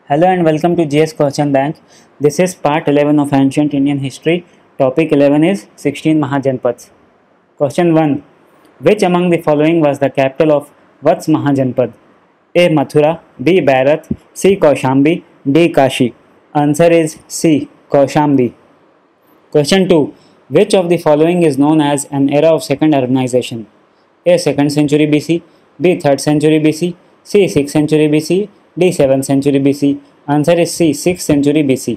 Hello and welcome to GS Question Bank. This is part 11 of Ancient Indian History. Topic 11 is 16 Mahajanpads. Question 1. Which among the following was the capital of Vats Mahajanpad? A. Mathura, B. Bharat, C. Kaushambi, D. Kashi. Answer is C. Kaushambi. Question 2. Which of the following is known as an era of second urbanization? A. 2nd century BC, B. 3rd century BC, C. 6th century BC, D. 7th century BC. Answer is C. 6th century BC.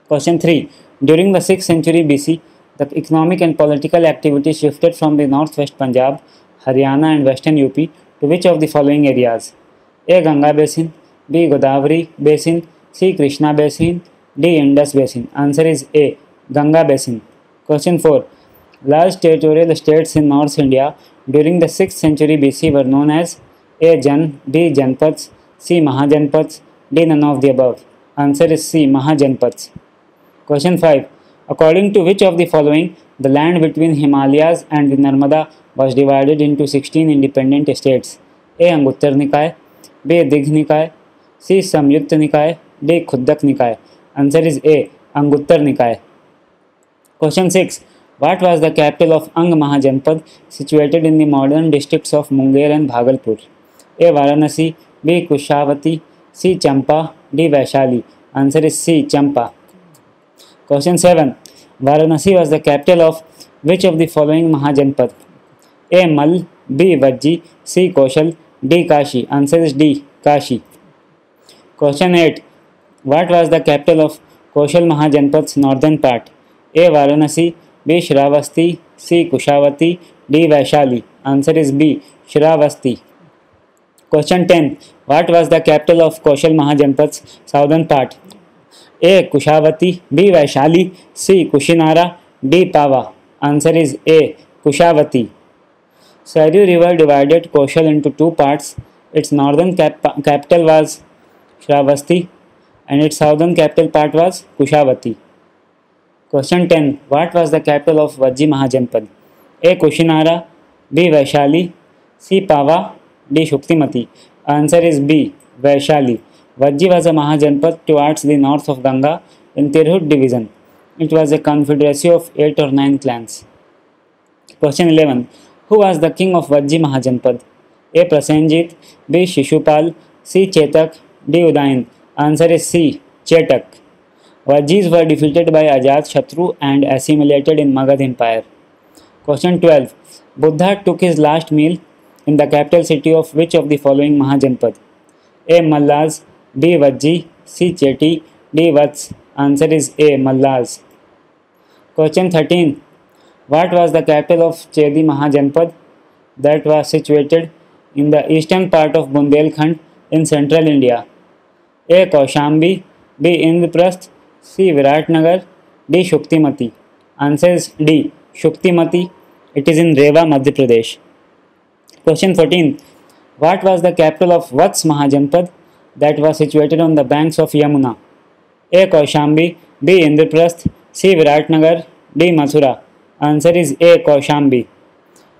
Question 3. During the 6th century BC, the economic and political activity shifted from the northwest Punjab, Haryana and western UP to which of the following areas? A. Ganga Basin, B. Godavari Basin, C. Krishna Basin, D. Indus Basin. Answer is A. Ganga Basin. Question 4. Large territorial states in North India during the 6th century BC were known as A. Jan, D. Janpads, C. Mahajanpads, D. None of the above. Answer is C. Mahajanpads. Question 5. According to which of the following, the land between Himalayas and the Narmada was divided into 16 independent states? A. Anguttar Nikay, B. Digh Nikay, C. Samyukta Nikay, D. Khuddak Nikay. Answer is A. Anguttar Nikay. Question 6. What was the capital of Ang Mahajanpad situated in the modern districts of Munger and Bhagalpur? A. Varanasi, B. Kushavati, C. Champa, D. Vaishali. Answer is C. Champa. Question 7. Varanasi was the capital of which of the following Mahajanpad? A. Mal, B. Vajji, C. Koshal, D. Kashi. Answer is D. Kashi. Question 8. What was the capital of Koshal Mahajanpad's northern part? A. Varanasi, B. Shravasti, C. Kushavati, D. Vaishali. Answer is B. Shravasti. Question 10. What was the capital of Koshal Mahajanpad's southern part? A. Kushavati, B. Vaishali, C. Kushinara, D. Pava. Answer is A. Kushavati. Saryu River divided Koshal into two parts. Its northern capital was Shravasti and its southern capital part was Kushavati. Question 10. What was the capital of Vajji Mahajanpad? A. Kushinara, B. Vaishali, C. Pava, D. Shuktimati. Answer is B. Vaishali. Vajji was a Mahajanpad towards the north of Ganga in Tirhut division. It was a confederacy of 8 or 9 clans. Question 11. Who was the king of Vajji Mahajanpad? A. Prasenjit, B. Shishupal, C. Chetak, D. Udayan. Answer is C. Chetak. Vajjis were defeated by Ajat Shatru and assimilated in Magad Empire. Question 12. Buddha took his last meal in the capital city of which of the following Mahajanpad? A. Mallas, B. Vajji, C. Cheti, D. Vats. Answer is A. Mallas. Question 13. What was the capital of Chedi Mahajanpad that was situated in the eastern part of Bundelkhand in central India? A. Kaushambi, B. Indraprasth, C. Viratnagar, D. Shuktimati. Answer is D. Shuktimati. It is in Rewa, Madhya Pradesh. Question 14. What was the capital of Vats Mahajanpad that was situated on the banks of Yamuna? A. Kaushambi, B. Indraprasth, C. Viratnagar, D. Mathura. Answer is A. Kaushambi.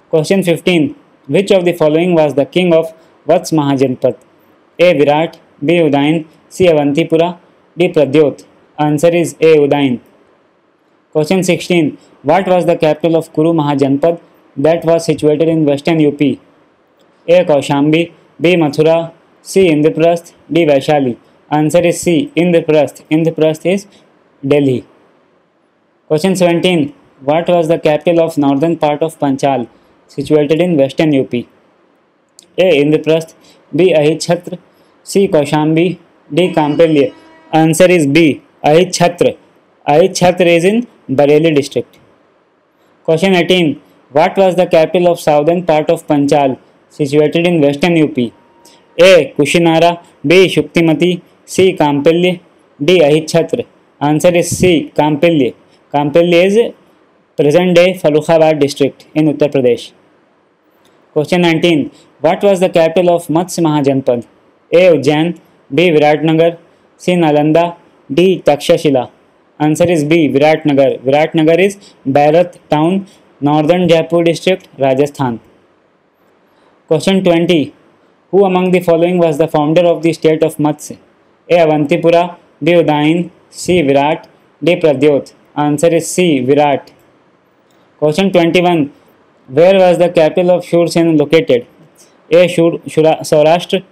Question 15. Which of the following was the king of Vats Mahajanpad? A. Virat, B. Udayan, C. Avantipura, D. Pradyot. Answer is A. Udayan. Question 16. What was the capital of Kuru Mahajanpad that was situated in western UP? A. Kaushambi, B. Mathura, C. Indraprasth, D. Vaishali. Answer is C. Indraprasth. Indraprasth is Delhi. Question 17. What was the capital of northern part of Panchal situated in western UP? A. Indraprasth, B. Ahitchhatra, C. Kaushambi, D. Kampilya. Answer is B. Ahitchhatra. Ahitchhatra is in Bareilly district. Question 18. What was the capital of southern part of Panchal situated in western UP? A. Kushinara, B. Shuktimati, C. Kampilya, D. Ahitchhatra. Answer is C. Kampilya. Kampilya is present day Farrukhabad district in Uttar Pradesh. Question 19. What was the capital of Matsya Mahajanpad? A. Ujjain, B. Viratnagar, C. Nalanda, D. Takshashila. Answer is B. Viratnagar. Viratnagar is Bairat town, northern Jaipur district, Rajasthan. Question 20. Who among the following was the founder of the state of Matsya? A. Avantipura, B. Udayin, C. Virat, D. Pradyot. Answer is C. Virat. Question 21. Where was the capital of Shursen located? A. Saurashtra,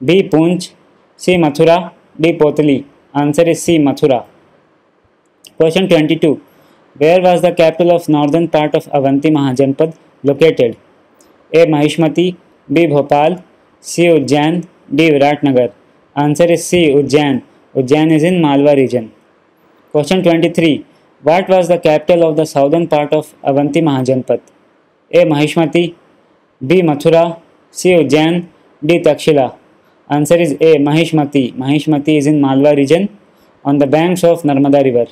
B. Poonch, C. Mathura, D. Potli. Answer is C. Mathura. Question 22. Where was the capital of northern part of Avanti Mahajanpad located? A. Mahishmati, B. Bhopal, C. Ujjain, D. Viratnagar. Answer is C. Ujjain. Ujjain is in Malwa region. Question 23. What was the capital of the southern part of Avanti Mahajanpad? A. Mahishmati, B. Mathura, C. Ujjain, D. Takshila. Answer is A. Mahishmati. Mahishmati is in Malwa region on the banks of Narmada river.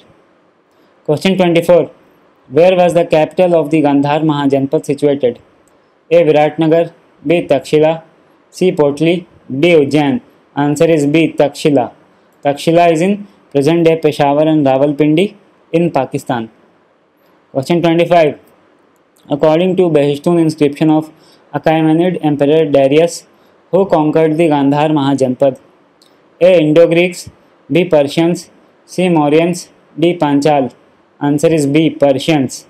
Question 24. Where was the capital of the Gandhar Mahajanpad situated? A. Viratnagar, B. Takshila, C. Potli, D. Ujjain. Answer is B. Takshila. Takshila is in present day Peshawar and Rawalpindi in Pakistan. Question 25. According to Behistun inscription of Achaemenid Emperor Darius, who conquered the Gandhar Mahajanpad? A. Indo-Greeks, B. Persians, C. Mauryans, D. Panchal. Answer is B. Persians.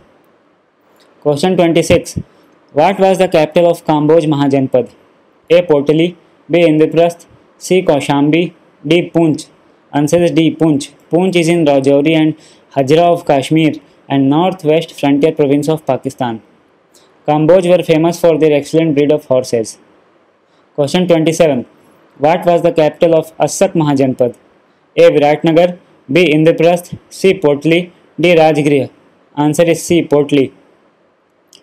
Question 26. What was the capital of Kamboj Mahajanpad? A. Potli, B. Indraprasth, C. Kaushambi, D. Poonch. Answer is D. Poonch. Poonch is in Rajouri and Hazra of Kashmir and northwest frontier province of Pakistan. Kamboj were famous for their excellent breed of horses. Question 27. What was the capital of Assak Mahajanpad? A. Viratnagar, B. Indraprasth, C. Potli, D. Rajgriha. Answer is C. Potli.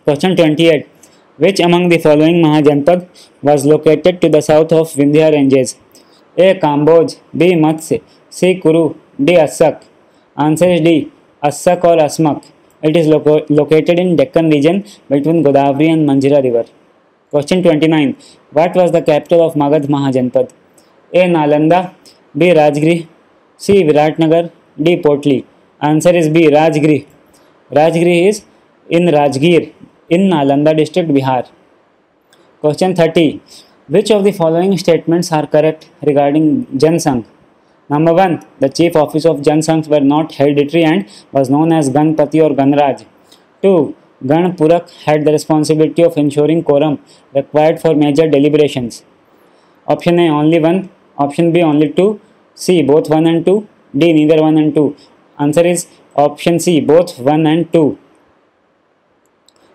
Question 28. Which among the following Mahajanpad was located to the south of Vindhya ranges? A. Kamboj, B. Matsya, C. Kuru, D. Assak. Answer is D. Assak or Asmak. It is located in Deccan region between Godavari and Manjira river. Question 29. What was the capital of Magadh Mahajanpad? A. Nalanda, B. Rajgriha, C. Viratnagar, D. Potli. Answer is B. Rajgriha. Rajgriha is in Rajgir in Nalanda district, Bihar. Question 30. Which of the following statements are correct regarding Jan Sangh? Number 1. The chief office of Jan Sanghs were not hereditary and was known as Ganpati or Ganraj. 2. Gan Purak had the responsibility of ensuring quorum required for major deliberations. Option A only 1, option B only 2, C both 1 and 2, D neither 1 and 2. Answer is option C both 1 and 2.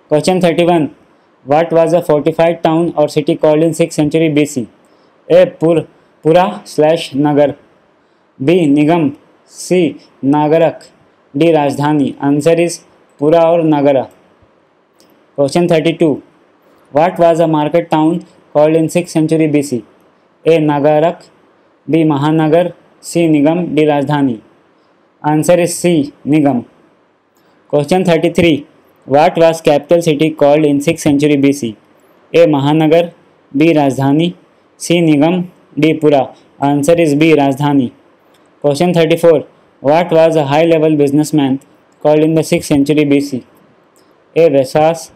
Question 31. What was a fortified town or city called in 6th century BC? A. Pura/Nagar, B. Nigam, C. Nagarak, D. Rajdhani. Answer is Pura or Nagara. Question 32. What was a market town called in 6th century BC? A. Nagarak, B. Mahanagar, C. Nigam, D. Rajdhani. Answer is C. Nigam. Question 33. What was capital city called in 6th century BC? A. Mahanagar, B. Rajdhani, C. Nigam, D. Pura. Answer is B. Rajdhani. Question 34. What was a high-level businessman called in the 6th century BC? A. Vesas,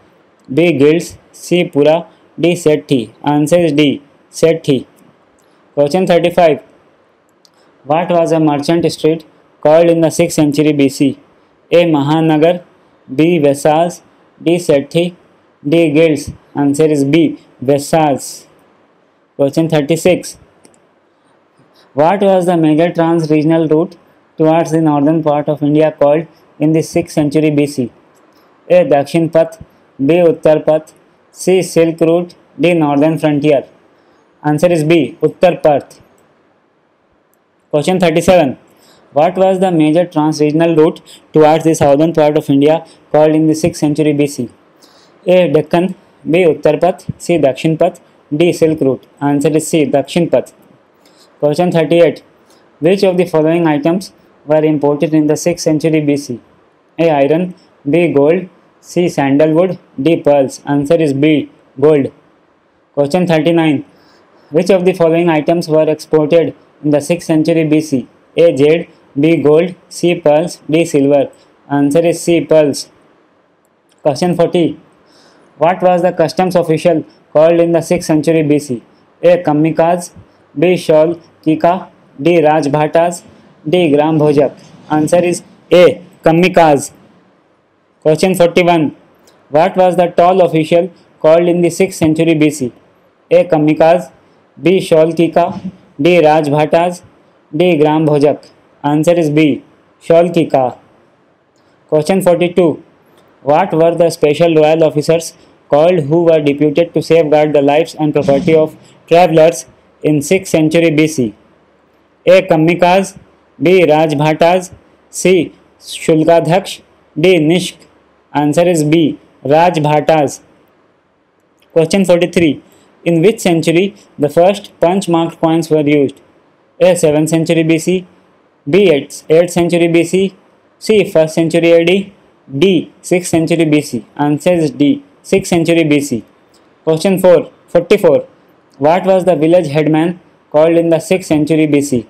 B. Guilds, C. Pura, D. Sethi. Answer is D. Sethi. Question 35. What was a merchant street called in the 6th century BC? A. Mahanagar, B. Vesas, D. Sethi, D. Guilds. Answer is B. Vesas. Question 36. What was the major trans-regional route towards the northern part of India called in the 6th century BC? A. Dakshin Path, B. Uttar Path, C. Silk Route, D. Northern Frontier. Answer is B. Uttar Path. Question 37. What was the major trans-regional route towards the southern part of India called in the 6th century BC? A. Deccan, B. Uttar Path, C. Dakshin Path, D. Silk Route. Answer is C. Dakshin Path. Question 38. Which of the following items were imported in the 6th century BC? A. Iron, B. Gold, C. Sandalwood, D. Pearls. Answer is B. Gold. Question 39. Which of the following items were exported in the 6th century BC? A. Jade, B. Gold, C. Pearls, D. Silver. Answer is C. Pearls. Question 40. What was the customs official called in the 6th century BC? A. Kamikaz, B. Shaul Kika, D. Rajbhatas, D. Gram Bhojak. Answer is A. Kamikaz. Question 41. What was the tall official called in the 6th century BC? A. Kamikaz, B. Sholkika, D. Rajbhatas, D. Gram Bhojak. Answer is B. Sholkika. Question 42. What were the special royal officers called who were deputed to safeguard the lives and property of travelers in 6th century BC? A. Kamikaz, B. Rajbhatas, C. Shulkadhaksh, D. Nishk. Answer is B. Rajbhatas. Question 43. In which century the first punch marked coins were used? A. 7th century BC, B. 8th century BC, C. 1st century AD, D. 6th century BC. Answer is D. 6th century BC. Question 44. What was the village headman called in the 6th century BC?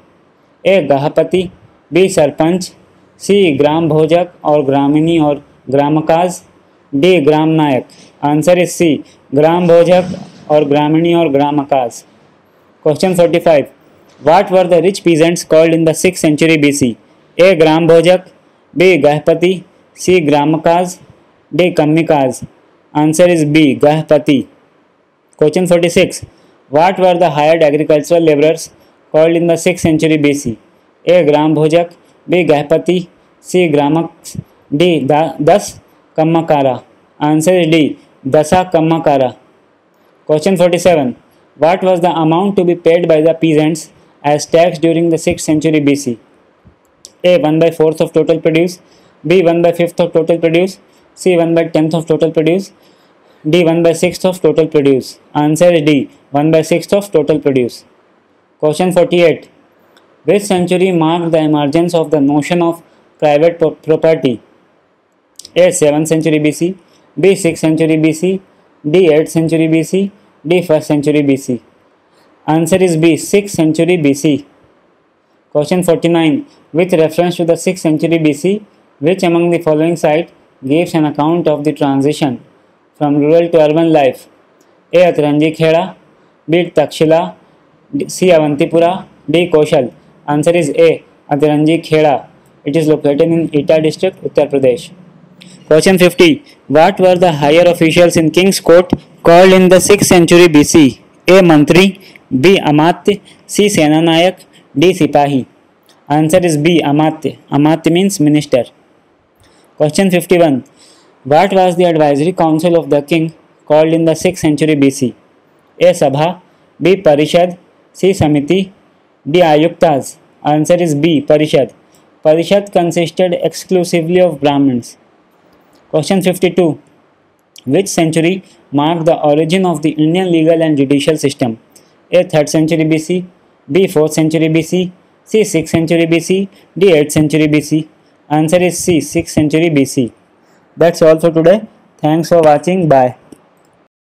A. Gahapati, B. Sarpanch, C. Gram Bhojak or Gramini or Gramakaz, D. Gram Nayak. Answer is C. Gram Bhojak or Gramini or Gramakaz. Question 45. What were the rich peasants called in the 6th century BC? A. Gram Bhojak, B. Gahpati, C. Gramakaz, D. Kamikaz. Answer is B. Gahpati. Question 46. What were the hired agricultural laborers called in the 6th century BC? A. Gram Bhojak, B. Gahpati, C. Gramaks, D. Das Kammakara. Answer is D. Dasa Kammakara. Question 47. What was the amount to be paid by the peasants as tax during the 6th century BC? A. 1/4 of total produce, B. 1/5 of total produce, C. 1/10 of total produce, D. 1/6 of total produce. Answer is D. 1/6 of total produce. Question 48. Which century marked the emergence of the notion of private property? A. 7th century BC, B. 6th century BC, D. 8th century BC, D. 1st century BC. Answer is B. 6th century BC. Question 49. With reference to the 6th century BC, which among the following site gives an account of the transition from rural to urban life? A. Atranji Kheda, B. Takshila, C. Avantipura, D. Koshal. Answer is A. Atranji Kheda. It is located in Etah district, Uttar Pradesh. Question 50. What were the higher officials in King's Court called in the 6th century BC? A. Mantri, B. Amatya, C. Senanayak, D. Sipahi. Answer is B. Amatya. Amatya means minister. Question 51. What was the advisory council of the king called in the 6th century BC? A. Sabha, B. Parishad, C. Samiti, D. Ayuktas. Answer is B. Parishad. Parishad consisted exclusively of Brahmins. Question 52. Which century marked the origin of the Indian legal and judicial system? A. 3rd century BC, B. 4th century BC, C. 6th century BC, D. 8th century BC. Answer is C. 6th century BC. That's all for today. Thanks for watching. Bye.